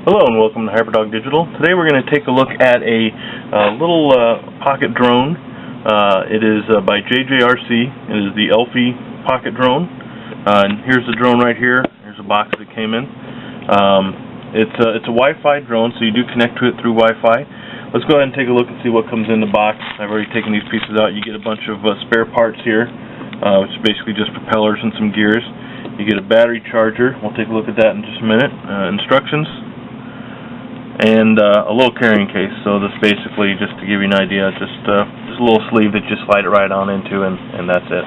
Hello and welcome to HyperDog Digital. Today we're going to take a look at a little pocket drone. It is by JJRC. It is the Elfie pocket drone. And here's the drone right here. Here's the box that came in. It's a Wi-Fi drone, so you do connect to it through Wi-Fi. Let's go ahead and take a look and see what comes in the box. I've already taken these pieces out. You get a bunch of spare parts here, which is basically just propellers and some gears. You get a battery charger. We'll take a look at that in just a minute. Instructions. And a little carrying case. So this basically, just to give you an idea, just a little sleeve that you slide it right on into, and that's it.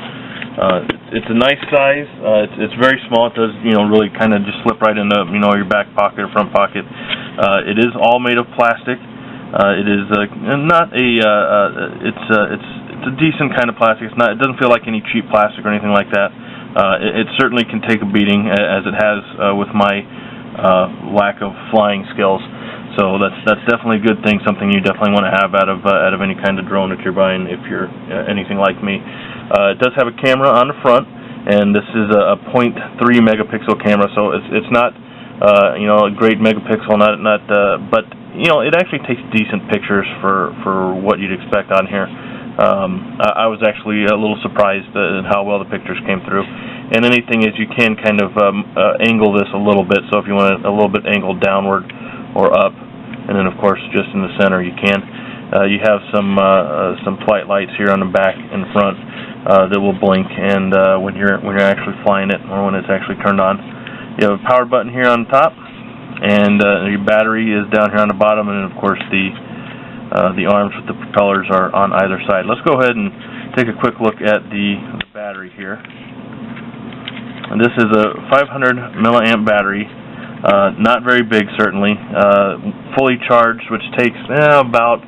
It's a nice size. It's very small. It does, really kind of just slip right into, your back pocket or front pocket. It is all made of plastic. It is not a. It's a decent kind of plastic. It doesn't feel like any cheap plastic or anything like that. It certainly can take a beating, as it has with my lack of flying skills. So that's definitely a good thing, something you definitely want to have out of any kind of drone that you're buying if you're anything like me. It does have a camera on the front, and this is a 0.3 megapixel camera, so it's not a great megapixel, but it actually takes decent pictures for what you'd expect on here. I was actually a little surprised at how well the pictures came through. And anything is, you can kind of angle this a little bit, so if you want it a little bit angled downward or up, and then of course just in the center you can. You have some flight lights here on the back and front that will blink, and when you're actually flying it or when it's actually turned on. You have a power button here on top, and your battery is down here on the bottom, and then of course the arms with the propellers are on either side. Let's go ahead and take a quick look at the battery here. And this is a 500 milliamp battery. Not very big, certainly. Fully charged, which takes about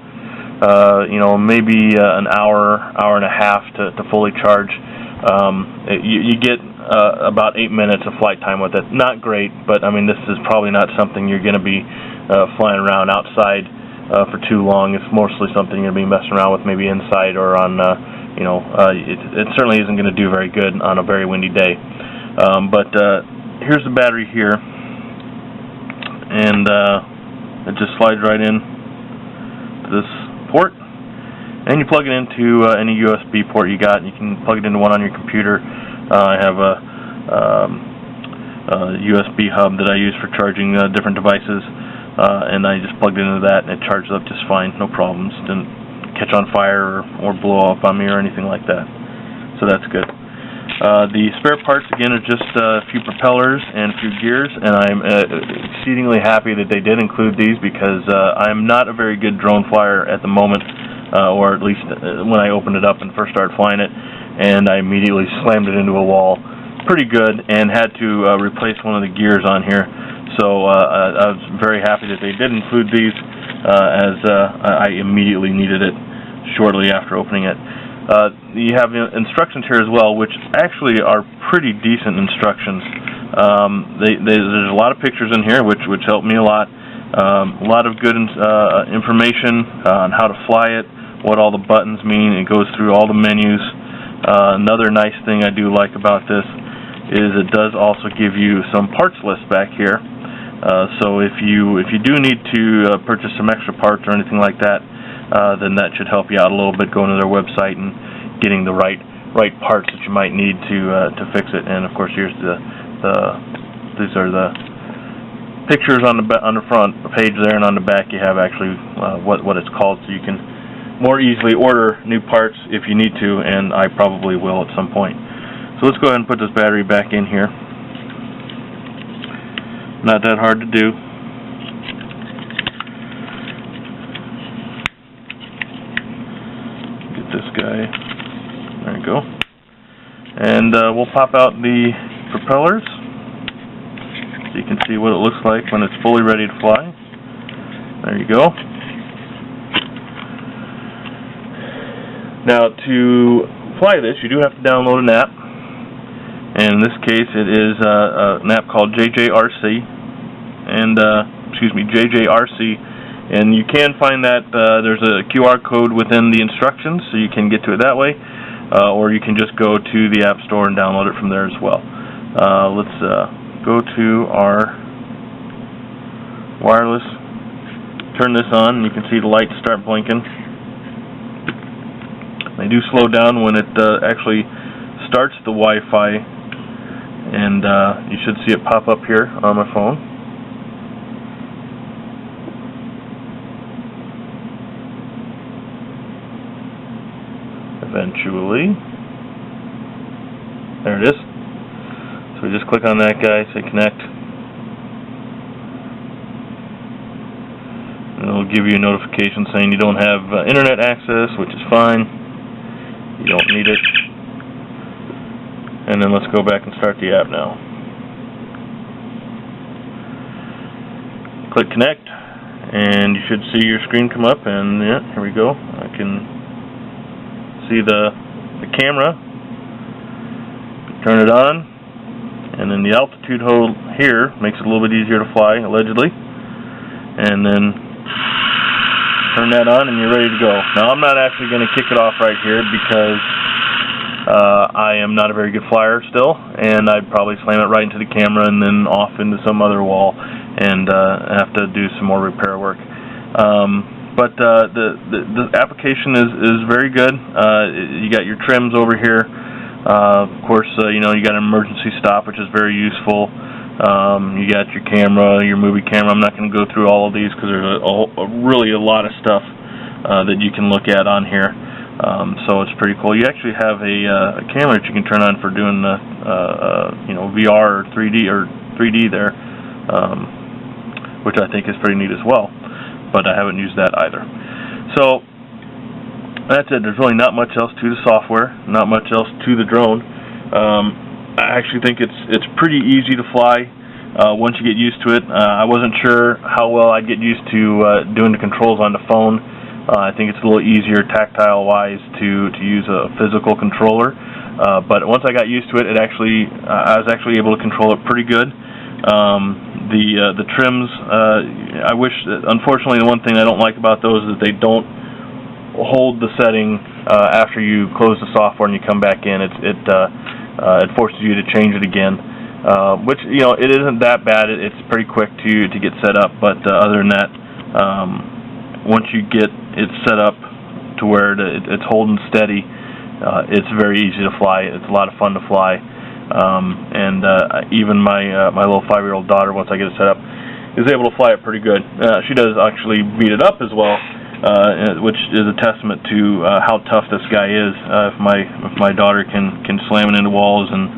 maybe an hour and a half to fully charge. You get about 8 minutes of flight time with it. Not great, but I mean, this is probably not something you're going to be flying around outside for too long. It's mostly something you're going to be messing around with, maybe inside or on. It certainly isn't going to do very good on a very windy day. But here's the battery here. And it just slides right in to this port, and you plug it into any USB port you got. You can plug it into one on your computer. I have a USB hub that I use for charging different devices, and I just plugged it into that, and it charges up just fine, no problems. Didn't catch on fire or blow up on me or anything like that. So that's good. The spare parts, again, are just a few propellers and a few gears, and I'm exceedingly happy that they did include these, because I'm not a very good drone flyer at the moment, or at least when I opened it up and first started flying it, and I immediately slammed it into a wall pretty good and had to replace one of the gears on here. So I was very happy that they did include these, as I immediately needed it shortly after opening it. You have instructions here as well, which actually are pretty decent instructions. There's a lot of pictures in here, which helped me a lot. A lot of good information on how to fly it, what all the buttons mean. It goes through all the menus. Another nice thing I do like about this is it does also give you some parts list back here. So if you do need to purchase some extra parts or anything like that, then that should help you out a little bit, going to their website and getting the right parts that you might need to fix it. And of course, here's these are the pictures on the front page there, and on the back you have actually what it's called, so you can more easily order new parts if you need to, and I probably will at some point. So let's go ahead and put this battery back in here. Not that hard to do. This guy, there you go, and we'll pop out the propellers so you can see what it looks like when it's fully ready to fly. There you go. Now, to fly this, you do have to download an app, and in this case it is an app called JJRC, and JJRC. And you can find that there's a QR code within the instructions, so you can get to it that way, or you can just go to the App Store and download it from there as well. Let's go to our wireless. Turn this on and you can see the lights start blinking. They do slow down when it actually starts the Wi-Fi, and you should see it pop up here on my phone. Eventually. There it is. So we just click on that guy, say connect. And it'll give you a notification saying you don't have internet access, which is fine. You don't need it. And then let's go back and start the app now. Click connect, and you should see your screen come up, and yeah, here we go. I can see the camera. Turn it on, and then the altitude hold here makes it a little bit easier to fly, allegedly. And then turn that on and you're ready to go. Now I'm not actually going to kick it off right here because I am not a very good flyer still, and I'd probably slam it right into the camera and then off into some other wall and have to do some more repair work. But the application is very good. You got your trims over here. Of course, you know, you got an emergency stop, which is very useful. You got your camera, your movie camera. I'm not going to go through all of these because there's really a lot of stuff that you can look at on here. So it's pretty cool. You actually have a camera that you can turn on for doing you know, VR or 3D there, which I think is pretty neat as well. But I haven't used that either. So that's it. There's really not much else to the software, not much else to the drone. I actually think it's pretty easy to fly once you get used to it. I wasn't sure how well I'd get used to doing the controls on the phone. I think it's a little easier tactile-wise to use a physical controller. But once I got used to it, I was actually able to control it pretty good. The trims, I wish, unfortunately, the one thing I don't like about those is they don't hold the setting after you close the software and you come back in. It forces you to change it again, which, you know, it isn't that bad. It's pretty quick to get set up, but other than that, once you get it set up to where it's holding steady, it's very easy to fly. It's a lot of fun to fly, and even my little 5-year-old daughter, once I get it set up, is able to fly it pretty good. She does actually beat it up as well, which is a testament to how tough this guy is. If my daughter can slam it into walls and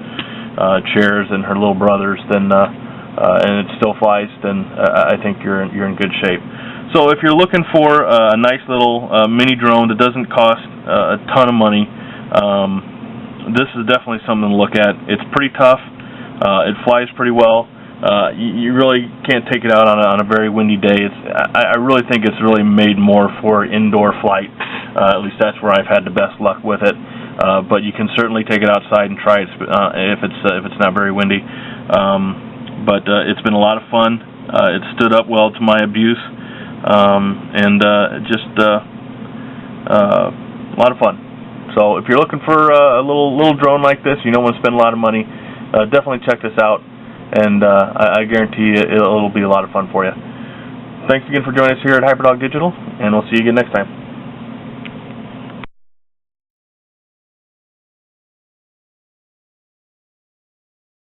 chairs and her little brothers, then and it still flies, then I think you're in good shape. So if you're looking for a nice little mini drone that doesn't cost a ton of money, this is definitely something to look at. It's pretty tough. It flies pretty well. You really can't take it out on a very windy day. I really think it's really made more for indoor flight. At least that's where I've had the best luck with it. But you can certainly take it outside and try it if it's not very windy. But it's been a lot of fun. It stood up well to my abuse, and just a lot of fun. So if you're looking for a little drone like this, you don't want to spend a lot of money, definitely check this out. And I guarantee you it'll be a lot of fun for you. Thanks again for joining us here at Hyperdog Digital, and we'll see you again next time.